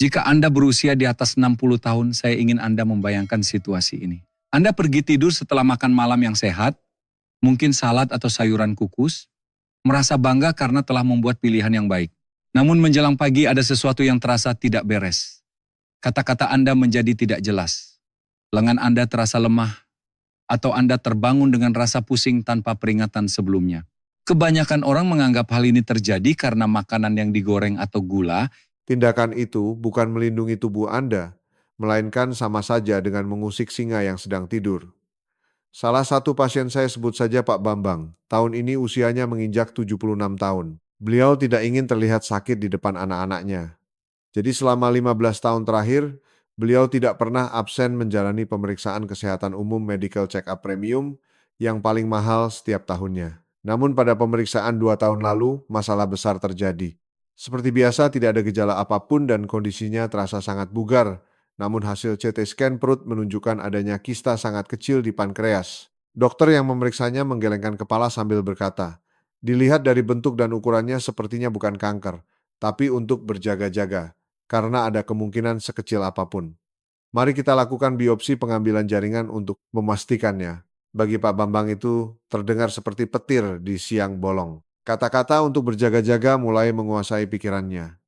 Jika Anda berusia di atas 60 tahun, saya ingin Anda membayangkan situasi ini. Anda pergi tidur setelah makan malam yang sehat, mungkin salad atau sayuran kukus, merasa bangga karena telah membuat pilihan yang baik. Namun menjelang pagi ada sesuatu yang terasa tidak beres. Kata-kata Anda menjadi tidak jelas. Lengan Anda terasa lemah, atau Anda terbangun dengan rasa pusing tanpa peringatan sebelumnya. Kebanyakan orang menganggap hal ini terjadi karena makanan yang digoreng atau gula. Tindakan itu bukan melindungi tubuh Anda, melainkan sama saja dengan mengusik singa yang sedang tidur. Salah satu pasien saya sebut saja Pak Bambang. Tahun ini usianya menginjak 76 tahun. Beliau tidak ingin terlihat sakit di depan anak-anaknya. Jadi selama 15 tahun terakhir, beliau tidak pernah absen menjalani pemeriksaan kesehatan umum medical check-up premium yang paling mahal setiap tahunnya. Namun pada pemeriksaan 2 tahun lalu, masalah besar terjadi. Seperti biasa tidak ada gejala apapun dan kondisinya terasa sangat bugar. Namun hasil CT scan perut menunjukkan adanya kista sangat kecil di pankreas. Dokter yang memeriksanya menggelengkan kepala sambil berkata, "Dilihat dari bentuk dan ukurannya sepertinya bukan kanker, tapi untuk berjaga-jaga karena ada kemungkinan sekecil apapun. Mari kita lakukan biopsi pengambilan jaringan untuk memastikannya." Bagi Pak Bambang itu terdengar seperti petir di siang bolong. Kata-kata untuk berjaga-jaga mulai menguasai pikirannya.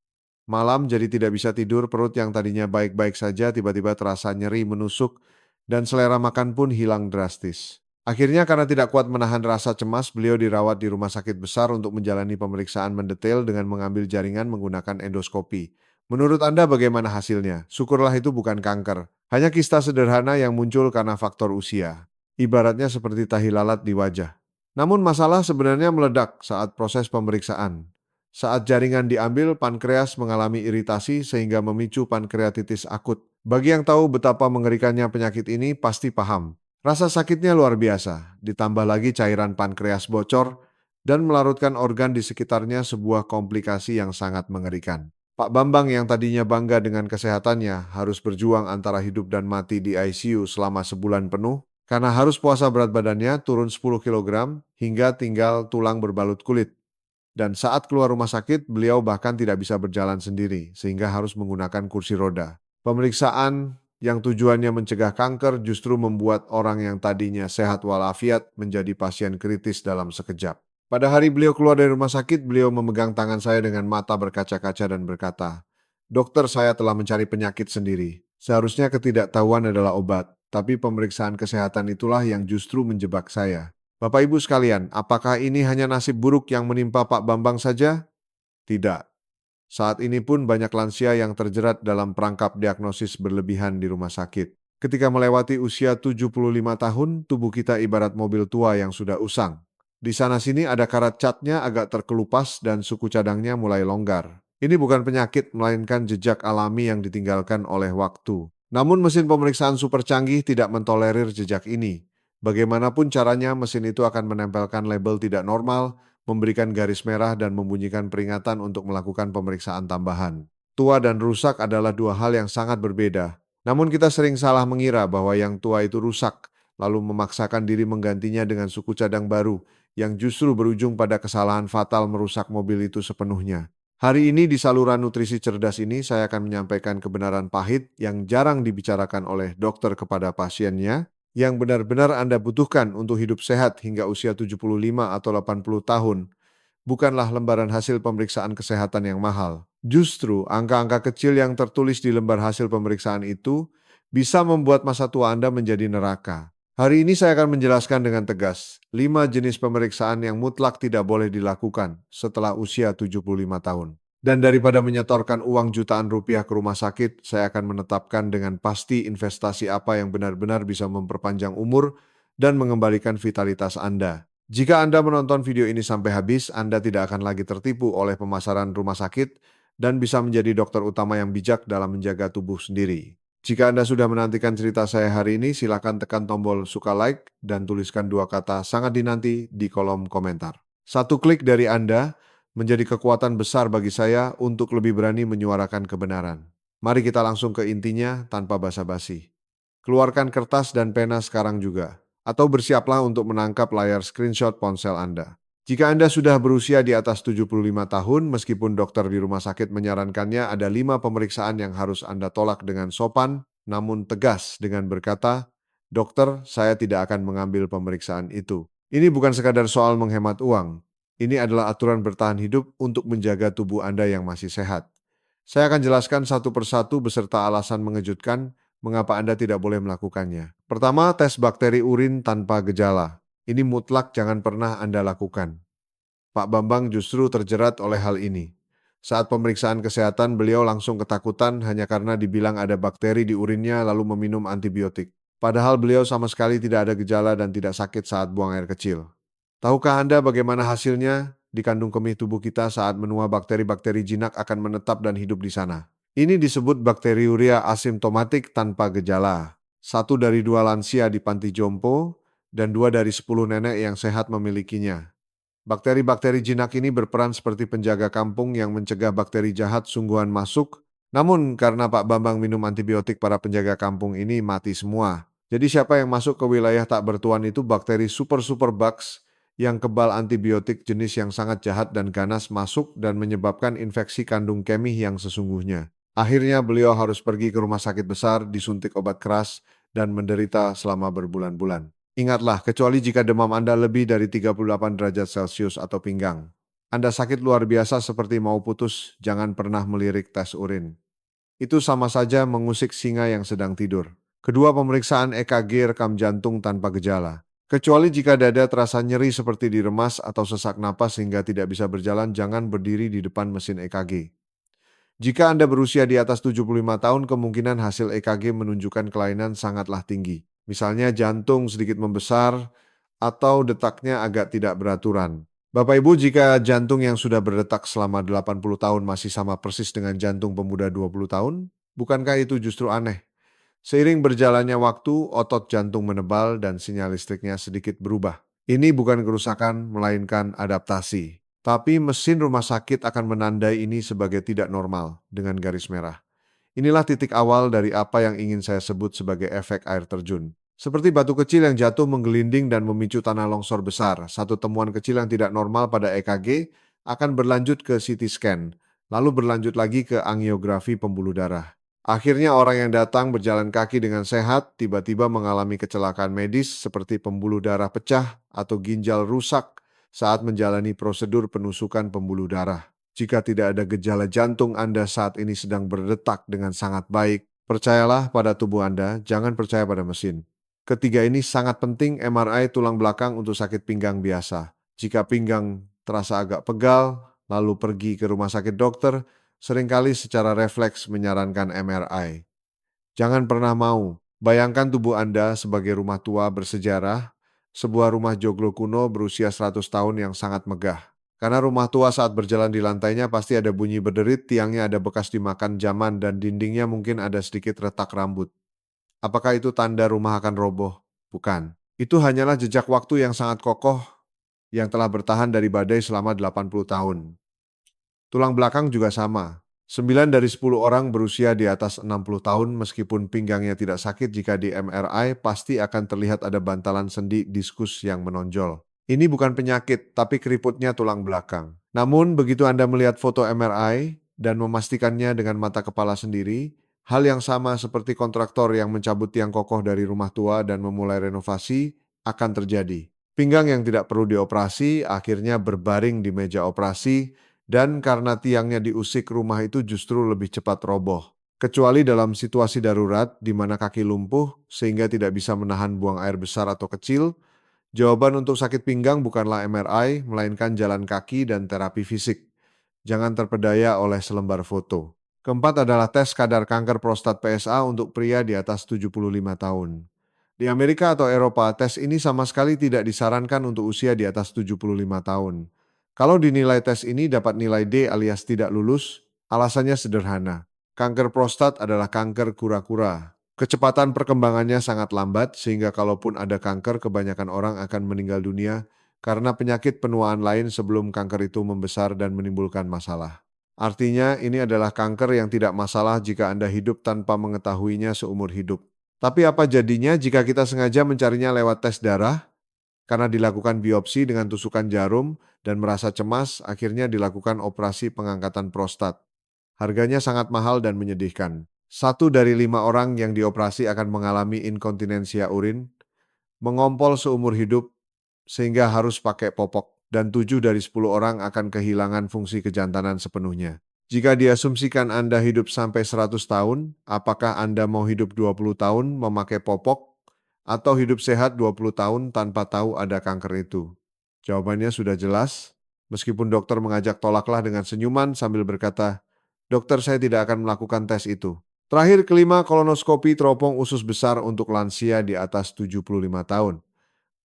Malam jadi tidak bisa tidur, perut yang tadinya baik-baik saja tiba-tiba terasa nyeri menusuk dan selera makan pun hilang drastis. Akhirnya karena tidak kuat menahan rasa cemas, beliau dirawat di rumah sakit besar untuk menjalani pemeriksaan mendetail dengan mengambil jaringan menggunakan endoskopi. Menurut Anda bagaimana hasilnya? Syukurlah itu bukan kanker, hanya kista sederhana yang muncul karena faktor usia. Ibaratnya seperti tahi lalat di wajah. Namun masalah sebenarnya meledak saat proses pemeriksaan. Saat jaringan diambil, pankreas mengalami iritasi sehingga memicu pankreatitis akut. Bagi yang tahu betapa mengerikannya penyakit ini pasti paham. Rasa sakitnya luar biasa, ditambah lagi cairan pankreas bocor dan melarutkan organ di sekitarnya, sebuah komplikasi yang sangat mengerikan. Pak Bambang yang tadinya bangga dengan kesehatannya harus berjuang antara hidup dan mati di ICU selama sebulan penuh karena harus puasa berat badannya turun 10 kg hingga tinggal tulang berbalut kulit. Dan saat keluar rumah sakit, beliau bahkan tidak bisa berjalan sendiri, sehingga harus menggunakan kursi roda. Pemeriksaan yang tujuannya mencegah kanker justru membuat orang yang tadinya sehat walafiat menjadi pasien kritis dalam sekejap. Pada hari beliau keluar dari rumah sakit, beliau memegang tangan saya dengan mata berkaca-kaca dan berkata, "Dokter, saya telah mencari penyakit sendiri. Seharusnya ketidaktahuan adalah obat, tapi pemeriksaan kesehatan itulah yang justru menjebak saya." Bapak Ibu sekalian, apakah ini hanya nasib buruk yang menimpa Pak Bambang saja? Tidak. Saat ini pun banyak lansia yang terjerat dalam perangkap diagnosis berlebihan di rumah sakit. Ketika melewati usia 75 tahun, tubuh kita ibarat mobil tua yang sudah usang. Di sana-sini ada karat catnya agak terkelupas dan suku cadangnya mulai longgar. Ini bukan penyakit, melainkan jejak alami yang ditinggalkan oleh waktu. Namun mesin pemeriksaan super canggih tidak mentolerir jejak ini. Bagaimanapun caranya, mesin itu akan menempelkan label tidak normal, memberikan garis merah dan membunyikan peringatan untuk melakukan pemeriksaan tambahan. Tua dan rusak adalah dua hal yang sangat berbeda. Namun kita sering salah mengira bahwa yang tua itu rusak, lalu memaksakan diri menggantinya dengan suku cadang baru, yang justru berujung pada kesalahan fatal merusak mobil itu sepenuhnya. Hari ini di saluran nutrisi cerdas ini saya akan menyampaikan kebenaran pahit yang jarang dibicarakan oleh dokter kepada pasiennya, yang benar-benar Anda butuhkan untuk hidup sehat hingga usia 75 atau 80 tahun, bukanlah lembaran hasil pemeriksaan kesehatan yang mahal. Justru angka-angka kecil yang tertulis di lembar hasil pemeriksaan itu bisa membuat masa tua Anda menjadi neraka. Hari ini saya akan menjelaskan dengan tegas 5 jenis pemeriksaan yang mutlak tidak boleh dilakukan setelah usia 75 tahun. Dan daripada menyetorkan uang jutaan rupiah ke rumah sakit, saya akan menetapkan dengan pasti investasi apa yang benar-benar bisa memperpanjang umur dan mengembalikan vitalitas Anda. Jika Anda menonton video ini sampai habis, Anda tidak akan lagi tertipu oleh pemasaran rumah sakit dan bisa menjadi dokter utama yang bijak dalam menjaga tubuh sendiri. Jika Anda sudah menantikan cerita saya hari ini, silakan tekan tombol suka like dan tuliskan 2 kata sangat dinanti di kolom komentar. Satu klik dari Anda menjadi kekuatan besar bagi saya untuk lebih berani menyuarakan kebenaran. Mari kita langsung ke intinya tanpa basa-basi. Keluarkan kertas dan pena sekarang juga, atau bersiaplah untuk menangkap layar screenshot ponsel Anda. Jika Anda sudah berusia di atas 75 tahun, meskipun dokter di rumah sakit menyarankannya, ada 5 pemeriksaan yang harus Anda tolak dengan sopan, namun tegas dengan berkata, "Dokter, saya tidak akan mengambil pemeriksaan itu." Ini bukan sekadar soal menghemat uang. Ini adalah aturan bertahan hidup untuk menjaga tubuh Anda yang masih sehat. Saya akan jelaskan satu persatu beserta alasan mengejutkan mengapa Anda tidak boleh melakukannya. Pertama, tes bakteri urin tanpa gejala. Ini mutlak jangan pernah Anda lakukan. Pak Bambang justru terjerat oleh hal ini. Saat pemeriksaan kesehatan, beliau langsung ketakutan hanya karena dibilang ada bakteri di urinnya lalu meminum antibiotik. Padahal beliau sama sekali tidak ada gejala dan tidak sakit saat buang air kecil. Tahukah Anda bagaimana hasilnya? Di kandung kemih tubuh kita saat menua bakteri-bakteri jinak akan menetap dan hidup di sana. Ini disebut bakteriuria asimptomatik tanpa gejala. 1 dari 2 lansia di panti jompo dan 2 dari 10 nenek yang sehat memilikinya. Bakteri-bakteri jinak ini berperan seperti penjaga kampung yang mencegah bakteri jahat sungguhan masuk. Namun karena Pak Bambang minum antibiotik, para penjaga kampung ini mati semua. Jadi siapa yang masuk ke wilayah tak bertuan itu bakteri super bugs yang kebal antibiotik jenis yang sangat jahat dan ganas masuk dan menyebabkan infeksi kandung kemih yang sesungguhnya. Akhirnya beliau harus pergi ke rumah sakit besar, disuntik obat keras, dan menderita selama berbulan-bulan. Ingatlah, kecuali jika demam Anda lebih dari 38 derajat Celcius atau pinggang. Anda sakit luar biasa seperti mau putus, jangan pernah melirik tes urin. Itu sama saja mengusik singa yang sedang tidur. Kedua, pemeriksaan EKG rekam jantung tanpa gejala. Kecuali jika dada terasa nyeri seperti diremas atau sesak napas sehingga tidak bisa berjalan, jangan berdiri di depan mesin EKG. Jika Anda berusia di atas 75 tahun, kemungkinan hasil EKG menunjukkan kelainan sangatlah tinggi. Misalnya jantung sedikit membesar atau detaknya agak tidak beraturan. Bapak Ibu, jika jantung yang sudah berdetak selama 80 tahun masih sama persis dengan jantung pemuda 20 tahun, bukankah itu justru aneh? Seiring berjalannya waktu, otot jantung menebal dan sinyal listriknya sedikit berubah. Ini bukan kerusakan, melainkan adaptasi. Tapi mesin rumah sakit akan menandai ini sebagai tidak normal dengan garis merah. Inilah titik awal dari apa yang ingin saya sebut sebagai efek air terjun. Seperti batu kecil yang jatuh menggelinding dan memicu tanah longsor besar, satu temuan kecil yang tidak normal pada EKG akan berlanjut ke CT scan, lalu berlanjut lagi ke angiografi pembuluh darah. Akhirnya orang yang datang berjalan kaki dengan sehat tiba-tiba mengalami kecelakaan medis seperti pembuluh darah pecah atau ginjal rusak saat menjalani prosedur penusukan pembuluh darah. Jika tidak ada gejala jantung Anda saat ini sedang berdetak dengan sangat baik, percayalah pada tubuh Anda, jangan percaya pada mesin. Ketiga ini sangat penting, MRI tulang belakang untuk sakit pinggang biasa. Jika pinggang terasa agak pegal, lalu pergi ke rumah sakit dokter, seringkali secara refleks menyarankan MRI. Jangan pernah mau. Bayangkan tubuh Anda sebagai rumah tua bersejarah, sebuah rumah joglo kuno berusia 100 tahun yang sangat megah. Karena rumah tua saat berjalan di lantainya pasti ada bunyi berderit, tiangnya ada bekas dimakan zaman, dan dindingnya mungkin ada sedikit retak rambut. Apakah itu tanda rumah akan roboh? Bukan. Itu hanyalah jejak waktu yang sangat kokoh yang telah bertahan dari badai selama 80 tahun. Tulang belakang juga sama. 9 dari 10 orang berusia di atas 60 tahun meskipun pinggangnya tidak sakit, jika di MRI pasti akan terlihat ada bantalan sendi diskus yang menonjol. Ini bukan penyakit, tapi keriputnya tulang belakang. Namun begitu Anda melihat foto MRI dan memastikannya dengan mata kepala sendiri, hal yang sama seperti kontraktor yang mencabut tiang kokoh dari rumah tua dan memulai renovasi akan terjadi. Pinggang yang tidak perlu dioperasi akhirnya berbaring di meja operasi, dan karena tiangnya diusik, rumah itu justru lebih cepat roboh. Kecuali dalam situasi darurat di mana kaki lumpuh sehingga tidak bisa menahan buang air besar atau kecil, jawaban untuk sakit pinggang bukanlah MRI, melainkan jalan kaki dan terapi fisik. Jangan terpedaya oleh selembar foto. Keempat adalah tes kadar kanker prostat PSA untuk pria di atas 75 tahun. Di Amerika atau Eropa, tes ini sama sekali tidak disarankan untuk usia di atas 75 tahun. Kalau dinilai tes ini dapat nilai D alias tidak lulus, alasannya sederhana. Kanker prostat adalah kanker kura-kura. Kecepatan perkembangannya sangat lambat sehingga kalaupun ada kanker, kebanyakan orang akan meninggal dunia karena penyakit penuaan lain sebelum kanker itu membesar dan menimbulkan masalah. Artinya ini adalah kanker yang tidak masalah jika Anda hidup tanpa mengetahuinya seumur hidup. Tapi apa jadinya jika kita sengaja mencarinya lewat tes darah? Karena dilakukan biopsi dengan tusukan jarum dan merasa cemas, akhirnya dilakukan operasi pengangkatan prostat. Harganya sangat mahal dan menyedihkan. 1 dari 5 orang yang dioperasi akan mengalami inkontinensia urin, mengompol seumur hidup sehingga harus pakai popok, dan 7 dari 10 orang akan kehilangan fungsi kejantanan sepenuhnya. Jika diasumsikan Anda hidup sampai 100 tahun, apakah Anda mau hidup 20 tahun memakai popok atau hidup sehat 20 tahun tanpa tahu ada kanker itu? Jawabannya sudah jelas, meskipun dokter mengajak tolaklah dengan senyuman sambil berkata, "Dokter, saya tidak akan melakukan tes itu." Terakhir kelima, kolonoskopi teropong usus besar untuk lansia di atas 75 tahun.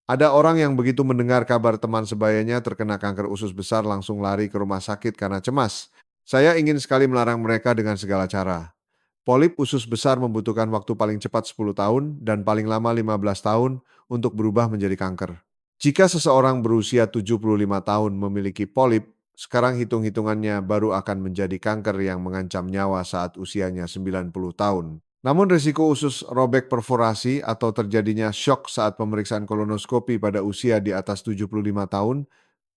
Ada orang yang begitu mendengar kabar teman sebayanya terkena kanker usus besar langsung lari ke rumah sakit karena cemas. Saya ingin sekali melarang mereka dengan segala cara. Polip usus besar membutuhkan waktu paling cepat 10 tahun dan paling lama 15 tahun untuk berubah menjadi kanker. Jika seseorang berusia 75 tahun memiliki polip, sekarang hitung-hitungannya baru akan menjadi kanker yang mengancam nyawa saat usianya 90 tahun. Namun risiko usus robek perforasi atau terjadinya shock saat pemeriksaan kolonoskopi pada usia di atas 75 tahun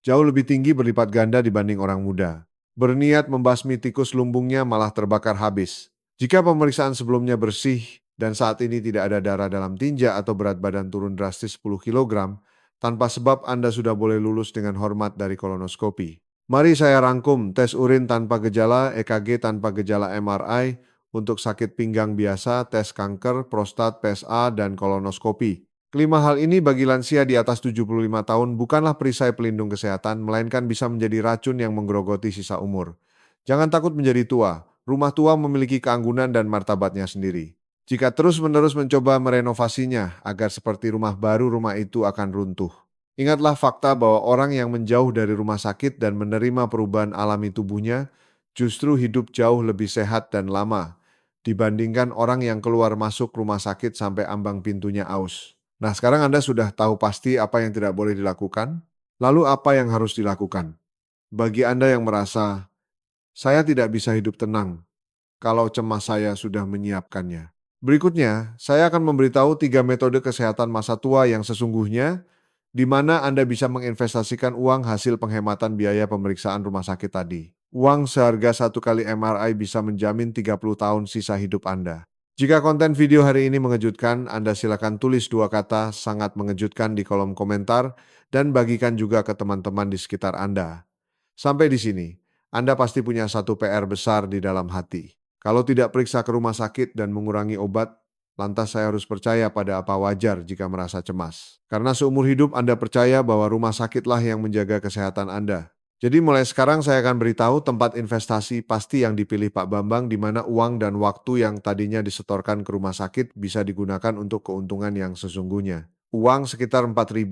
jauh lebih tinggi berlipat ganda dibanding orang muda. Berniat membasmi tikus lumbungnya malah terbakar habis. Jika pemeriksaan sebelumnya bersih dan saat ini tidak ada darah dalam tinja atau berat badan turun drastis 10 kg, tanpa sebab Anda sudah boleh lulus dengan hormat dari kolonoskopi. Mari saya rangkum tes urin tanpa gejala, EKG tanpa gejala MRI, untuk sakit pinggang biasa, tes kanker, prostat, PSA, dan kolonoskopi. Kelima hal ini bagi lansia di atas 75 tahun bukanlah perisai pelindung kesehatan, melainkan bisa menjadi racun yang menggerogoti sisa umur. Jangan takut menjadi tua. Rumah tua memiliki keanggunan dan martabatnya sendiri. Jika terus-menerus mencoba merenovasinya agar seperti rumah baru, rumah itu akan runtuh. Ingatlah fakta bahwa orang yang menjauh dari rumah sakit dan menerima perubahan alami tubuhnya justru hidup jauh lebih sehat dan lama dibandingkan orang yang keluar masuk rumah sakit sampai ambang pintunya aus. Nah, sekarang Anda sudah tahu pasti apa yang tidak boleh dilakukan, lalu apa yang harus dilakukan. Bagi Anda yang merasa, saya tidak bisa hidup tenang kalau cemas saya sudah menyiapkannya. Berikutnya, saya akan memberitahu 3 metode kesehatan masa tua yang sesungguhnya, di mana Anda bisa menginvestasikan uang hasil penghematan biaya pemeriksaan rumah sakit tadi. Uang seharga 1 kali MRI bisa menjamin 30 tahun sisa hidup Anda. Jika konten video hari ini mengejutkan, Anda silakan tulis 2 kata "sangat mengejutkan" di kolom komentar dan bagikan juga ke teman-teman di sekitar Anda. Sampai di sini, Anda pasti punya satu PR besar di dalam hati. Kalau tidak periksa ke rumah sakit dan mengurangi obat, lantas saya harus percaya pada apa wajar jika merasa cemas. Karena seumur hidup Anda percaya bahwa rumah sakitlah yang menjaga kesehatan Anda. Jadi mulai sekarang saya akan beritahu tempat investasi pasti yang dipilih Pak Bambang, di mana uang dan waktu yang tadinya disetorkan ke rumah sakit bisa digunakan untuk keuntungan yang sesungguhnya. Uang sekitar 4.000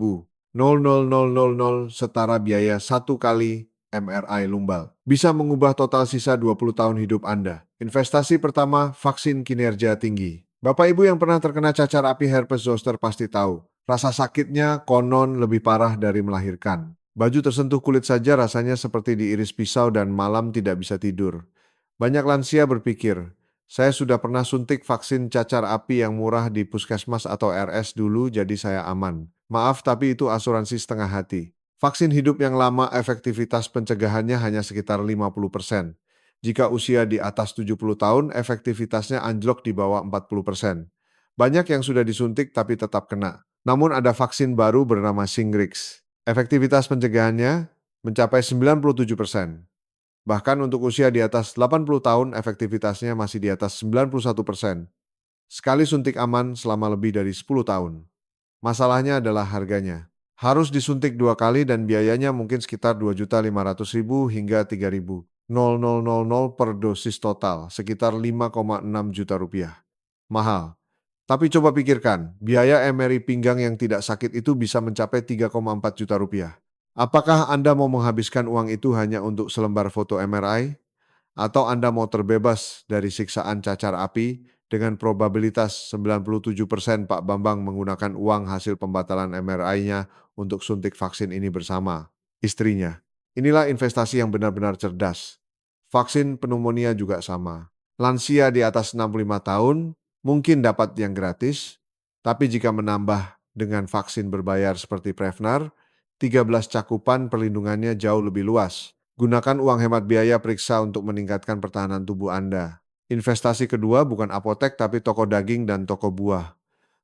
setara biaya 1 kali MRI lumbal. Bisa mengubah total sisa 20 tahun hidup Anda. Investasi pertama, vaksin kinerja tinggi. Bapak Ibu yang pernah terkena cacar api herpes zoster pasti tahu. Rasa sakitnya konon lebih parah dari melahirkan. Baju tersentuh kulit saja rasanya seperti diiris pisau dan malam tidak bisa tidur. Banyak lansia berpikir, saya sudah pernah suntik vaksin cacar api yang murah di puskesmas atau RS dulu jadi saya aman. Maaf tapi itu asuransi setengah hati. Vaksin hidup yang lama efektivitas pencegahannya hanya sekitar 50%. Jika usia di atas 70 tahun, efektivitasnya anjlok di bawah 40%. Banyak yang sudah disuntik tapi tetap kena. Namun ada vaksin baru bernama Shingrix. Efektivitas pencegahannya mencapai 97%. Bahkan untuk usia di atas 80 tahun, efektivitasnya masih di atas 91%. Sekali suntik aman selama lebih dari 10 tahun. Masalahnya adalah harganya. Harus disuntik 2 kali dan biayanya mungkin sekitar 2.500.000 hingga 3.000 per dosis total, sekitar 5,6 juta rupiah. Mahal. Tapi coba pikirkan, biaya MRI pinggang yang tidak sakit itu bisa mencapai 3,4 juta rupiah. Apakah Anda mau menghabiskan uang itu hanya untuk selembar foto MRI? Atau Anda mau terbebas dari siksaan cacar api dengan probabilitas 97% Pak Bambang menggunakan uang hasil pembatalan MRI-nya untuk suntik vaksin ini bersama istrinya. Inilah investasi yang benar-benar cerdas. Vaksin pneumonia juga sama. Lansia di atas 65 tahun mungkin dapat yang gratis, tapi jika menambah Dengan vaksin berbayar seperti Prevnar, 13 cakupan perlindungannya jauh lebih luas. Gunakan uang hemat biaya periksa untuk meningkatkan pertahanan tubuh Anda. Investasi kedua bukan apotek tapi toko daging dan toko buah.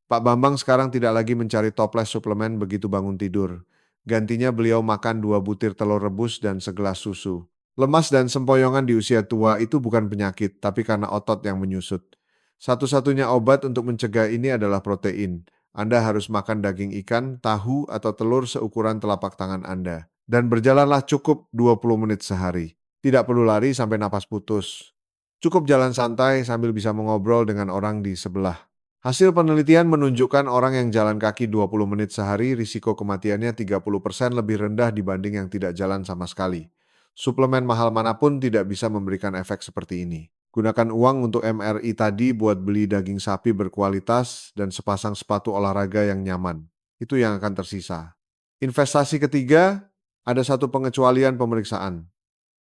Pak Bambang sekarang tidak lagi mencari toples suplemen begitu bangun tidur. Gantinya beliau makan 2 butir telur rebus dan segelas susu. Lemas dan sempoyongan di usia tua itu bukan penyakit, tapi karena otot yang menyusut. Satu-satunya obat untuk mencegah ini adalah protein. Anda harus makan daging ikan, tahu, atau telur seukuran telapak tangan Anda. Dan berjalanlah cukup 20 menit sehari. Tidak perlu lari sampai napas putus. Cukup jalan santai sambil bisa mengobrol dengan orang di sebelah. Hasil penelitian menunjukkan orang yang jalan kaki 20 menit sehari risiko kematiannya 30% lebih rendah dibanding yang tidak jalan sama sekali. Suplemen mahal manapun tidak bisa memberikan efek seperti ini. Gunakan uang untuk MRI tadi buat beli daging sapi berkualitas dan sepasang sepatu olahraga yang nyaman. Itu yang akan tersisa. Investasi ketiga, ada satu pengecualian pemeriksaan.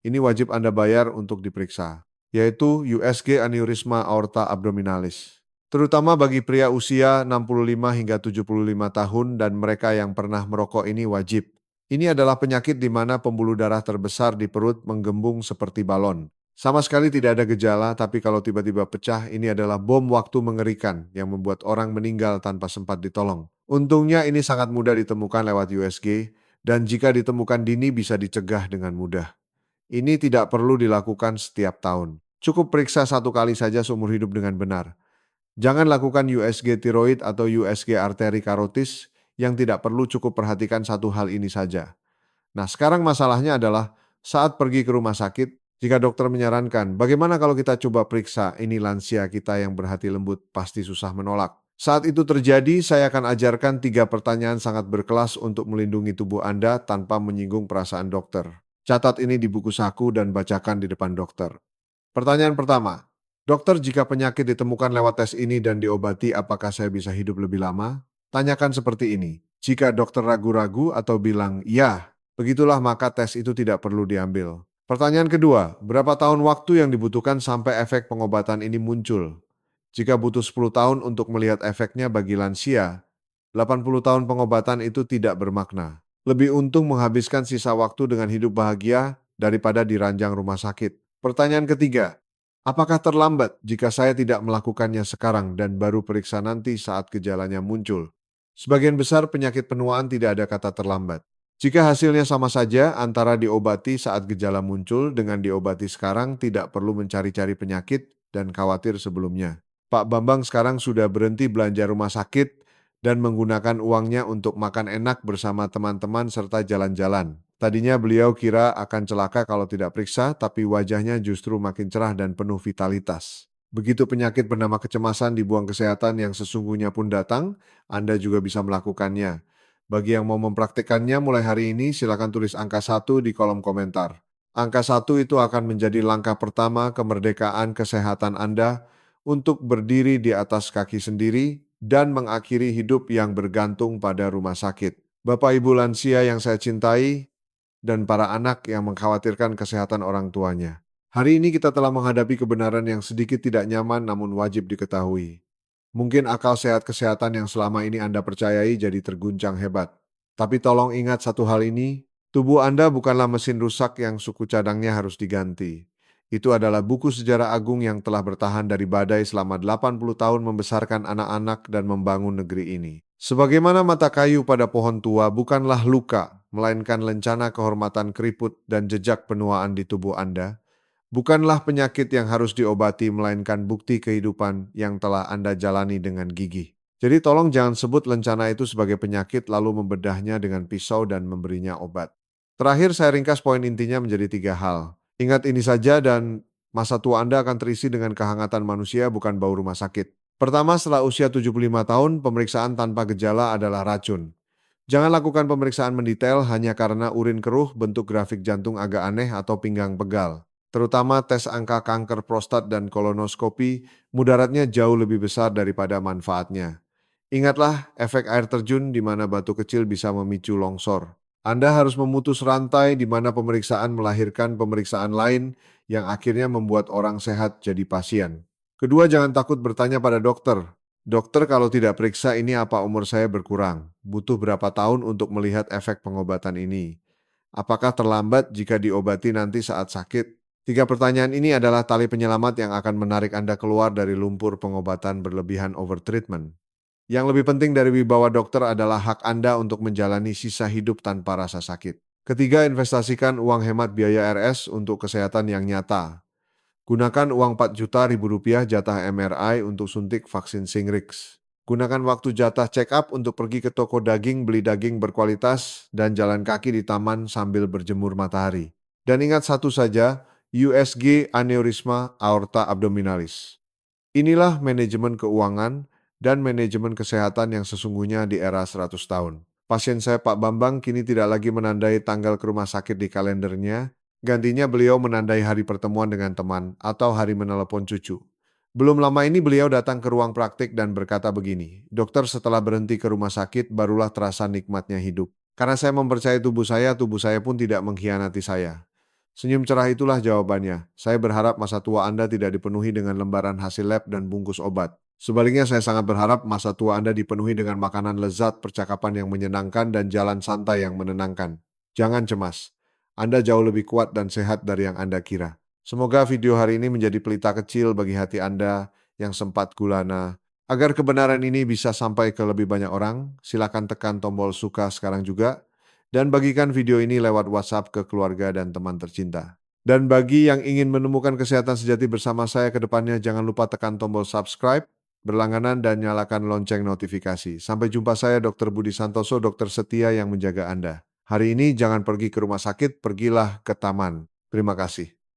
Ini wajib Anda bayar untuk diperiksa, yaitu USG aneurisma aorta abdominalis. Terutama bagi pria usia 65 hingga 75 tahun dan mereka yang pernah merokok ini wajib. Ini adalah penyakit di mana pembuluh darah terbesar di perut menggembung seperti balon. Sama sekali tidak ada gejala, tapi kalau tiba-tiba pecah, ini adalah bom waktu mengerikan yang membuat orang meninggal tanpa sempat ditolong. Untungnya ini sangat mudah ditemukan lewat USG, dan jika ditemukan dini bisa dicegah dengan mudah. Ini tidak perlu dilakukan setiap tahun. Cukup periksa satu kali saja seumur hidup dengan benar. Jangan lakukan USG tiroid atau USG arteri karotis yang tidak perlu, cukup perhatikan satu hal ini saja. Nah, sekarang masalahnya adalah saat pergi ke rumah sakit, jika dokter menyarankan, bagaimana kalau kita coba periksa ini lansia kita yang berhati lembut, pasti susah menolak. Saat itu terjadi, saya akan ajarkan 3 pertanyaan sangat berkelas untuk melindungi tubuh Anda tanpa menyinggung perasaan dokter. Catat ini di buku saku dan bacakan di depan dokter. Pertanyaan pertama, dokter, jika penyakit ditemukan lewat tes ini dan diobati, apakah saya bisa hidup lebih lama? Tanyakan seperti ini. Jika dokter ragu-ragu atau bilang ya, begitulah maka tes itu tidak perlu diambil. Pertanyaan kedua, berapa tahun waktu yang dibutuhkan sampai efek pengobatan ini muncul? Jika butuh 10 tahun untuk melihat efeknya bagi lansia, 80 tahun pengobatan itu tidak bermakna. Lebih untung menghabiskan sisa waktu dengan hidup bahagia daripada diranjang rumah sakit. Pertanyaan ketiga, apakah terlambat jika saya tidak melakukannya sekarang dan baru periksa nanti saat gejalanya muncul? Sebagian besar penyakit penuaan tidak ada kata terlambat. Jika hasilnya sama saja antara diobati saat gejala muncul dengan diobati sekarang, tidak perlu mencari-cari penyakit dan khawatir sebelumnya. Pak Bambang sekarang sudah berhenti belanja rumah sakit dan menggunakan uangnya untuk makan enak bersama teman-teman serta jalan-jalan. Tadinya beliau kira akan celaka kalau tidak periksa, tapi wajahnya justru makin cerah dan penuh vitalitas. Begitu penyakit bernama kecemasan dibuang kesehatan yang sesungguhnya pun datang, Anda juga bisa melakukannya. Bagi yang mau mempraktikkannya mulai hari ini, silakan tulis angka 1 di kolom komentar. Angka 1 itu akan menjadi langkah pertama kemerdekaan kesehatan Anda untuk berdiri di atas kaki sendiri dan mengakhiri hidup yang bergantung pada rumah sakit. Bapak Ibu lansia yang saya cintai, dan para anak yang mengkhawatirkan kesehatan orang tuanya. Hari ini kita telah menghadapi kebenaran yang sedikit tidak nyaman namun wajib diketahui. Mungkin akal sehat kesehatan yang selama ini Anda percayai jadi terguncang hebat. Tapi tolong ingat satu hal ini, tubuh Anda bukanlah mesin rusak yang suku cadangnya harus diganti. Itu adalah buku sejarah agung yang telah bertahan dari badai selama 80 tahun membesarkan anak-anak dan membangun negeri ini. Sebagaimana mata kayu pada pohon tua bukanlah luka, melainkan lencana kehormatan keriput dan jejak penuaan di tubuh Anda. Bukanlah penyakit yang harus diobati, melainkan bukti kehidupan yang telah Anda jalani dengan gigih. Jadi tolong jangan sebut lencana itu sebagai penyakit lalu membedahnya dengan pisau dan memberinya obat. Terakhir saya ringkas poin intinya menjadi 3 hal. Ingat ini saja dan masa tua Anda akan terisi dengan kehangatan manusia, bukan bau rumah sakit. Pertama, setelah usia 75 tahun, pemeriksaan tanpa gejala adalah racun. Jangan lakukan pemeriksaan mendetail hanya karena urin keruh, bentuk grafik jantung agak aneh, atau pinggang pegal. Terutama tes angka kanker prostat dan kolonoskopi, mudaratnya jauh lebih besar daripada manfaatnya. Ingatlah efek air terjun di mana batu kecil bisa memicu longsor. Anda harus memutus rantai di mana pemeriksaan melahirkan pemeriksaan lain yang akhirnya membuat orang sehat jadi pasien. Kedua, jangan takut bertanya pada dokter. Dokter kalau tidak periksa ini apa umur saya berkurang? Butuh berapa tahun untuk melihat efek pengobatan ini? Apakah terlambat jika diobati nanti saat sakit? Tiga pertanyaan ini adalah tali penyelamat yang akan menarik Anda keluar dari lumpur pengobatan berlebihan overtreatment. Yang lebih penting dari wibawa dokter adalah hak Anda untuk menjalani sisa hidup tanpa rasa sakit. Ketiga, investasikan uang hemat biaya RS untuk kesehatan yang nyata. Gunakan uang 4 juta ribu rupiah jatah MRI untuk suntik vaksin Shingrix. Gunakan waktu jatah check up untuk pergi ke toko daging, beli daging berkualitas, dan jalan kaki di taman sambil berjemur matahari. Dan ingat satu saja, USG aneurisma aorta abdominalis. Inilah manajemen keuangan dan manajemen kesehatan yang sesungguhnya di era 100 tahun. Pasien saya Pak Bambang kini tidak lagi menandai tanggal ke rumah sakit di kalendernya, gantinya beliau menandai hari pertemuan dengan teman atau hari menelepon cucu. Belum lama ini beliau datang ke ruang praktik dan berkata begini, "Dokter, setelah berhenti ke rumah sakit barulah terasa nikmatnya hidup. Karena saya mempercayai tubuh saya pun tidak mengkhianati saya." Senyum cerah itulah jawabannya. Saya berharap masa tua Anda tidak dipenuhi dengan lembaran hasil lab dan bungkus obat. Sebaliknya saya sangat berharap masa tua Anda dipenuhi dengan makanan lezat, percakapan yang menyenangkan, dan jalan santai yang menenangkan. Jangan cemas. Anda jauh lebih kuat dan sehat dari yang Anda kira. Semoga video hari ini menjadi pelita kecil bagi hati Anda yang sempat gulana. Agar kebenaran ini bisa sampai ke lebih banyak orang, silakan tekan tombol suka sekarang juga dan bagikan video ini lewat WhatsApp ke keluarga dan teman tercinta. Dan bagi yang ingin menemukan kesehatan sejati bersama saya ke depannya, jangan lupa tekan tombol subscribe, berlangganan, dan nyalakan lonceng notifikasi. Sampai jumpa, saya Dr. Budi Santoso, dokter setia yang menjaga Anda. Hari ini jangan pergi ke rumah sakit, pergilah ke taman. Terima kasih.